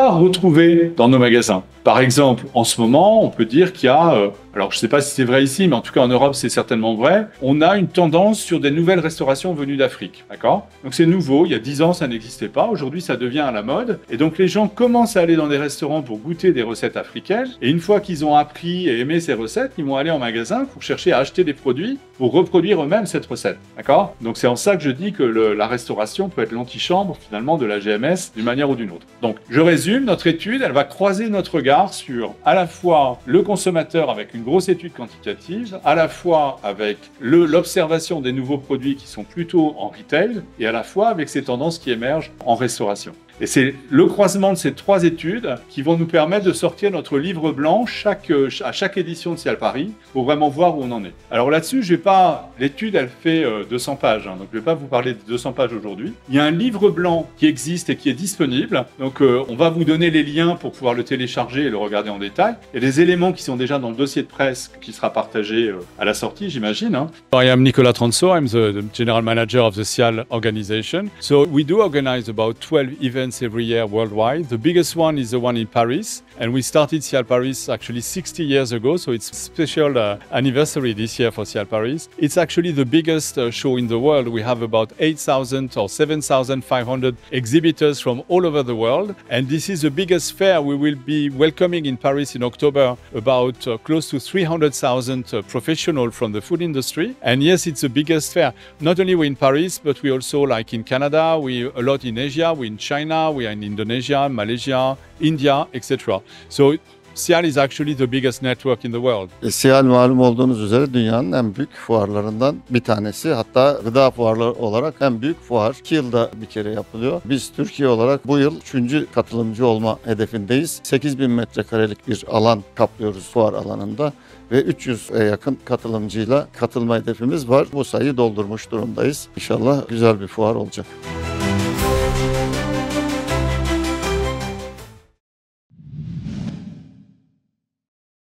à retrouver dans nos magasins. Par exemple, en ce moment, on peut dire qu'il y a, alors je ne sais pas si c'est vrai ici, mais en tout cas en Europe, c'est certainement vrai, on a une tendance sur des nouvelles restaurations venues d'Afrique, d'accord? Donc c'est nouveau, il y a 10 ans, ça n'existait pas, aujourd'hui, ça devient à la mode, et donc les gens commencent à aller dans des restaurants pour goûter des recettes africaines, et une fois qu'ils ont appris et aimé ces recettes, ils vont aller en magasin pour chercher à acheter des produits pour reproduire eux-mêmes cette recette, d'accord? Donc c'est en ça que je dis que la restauration peut être l'antichambre, finalement, de la GMS, d'une manière ou d'une autre. Donc, je résume, notre étude, elle va croiser notre regard sur à la fois le consommateur avec une grosse étude quantitative, à la fois avec l'observation des nouveaux produits qui sont plutôt en retail, et à la fois avec ces tendances qui émergent en restauration. Et c'est le croisement de ces trois études qui vont nous permettre de sortir notre livre blanc à chaque édition de Cial Paris pour vraiment voir où on en est. Alors là-dessus, l'étude, elle fait 200 pages, donc je ne vais pas vous parler de 200 pages aujourd'hui. Il y a un livre blanc qui existe et qui est disponible, donc on va vous donner les liens pour pouvoir le télécharger et le regarder en détail. Il y a des éléments qui sont déjà dans le dossier de presse qui sera partagé à la sortie, j'imagine. I am Nicolas Transo, I'm the General Manager of the Cial organization. So we do organize about 12 events every year worldwide. The biggest one is the one in Paris, and we started Cial Paris actually 60 years ago, so it's a special anniversary this year for Cial Paris. It's actually the biggest show in the world. We have about 8,000 or 7,500 exhibitors from all over the world, and this is the biggest fair. We will be welcoming in Paris in October about close to 300,000 professionals from the food industry. And yes, it's the biggest fair. Not only we're in Paris, but we also, like in Canada, we a lot in Asia, we're in China, we are in Indonesia, Malaysia, India, etc. So Cial is actually the biggest network in the world. Cial malum olduğunuz üzere dünyanın en büyük fuarlarından bir tanesi. Hatta gıda fuarları olarak en büyük fuar. 2 yılda bir kere yapılıyor. Biz Türkiye olarak bu yıl 3. katılımcı olma hedefindeyiz. 8.000 metrekarelik bir alan kaplıyoruz fuar alanında. Ve 300'e yakın katılımcıyla katılma hedefimiz var. Bu sayıyı doldurmuş durumdayız. İnşallah güzel bir fuar olacak.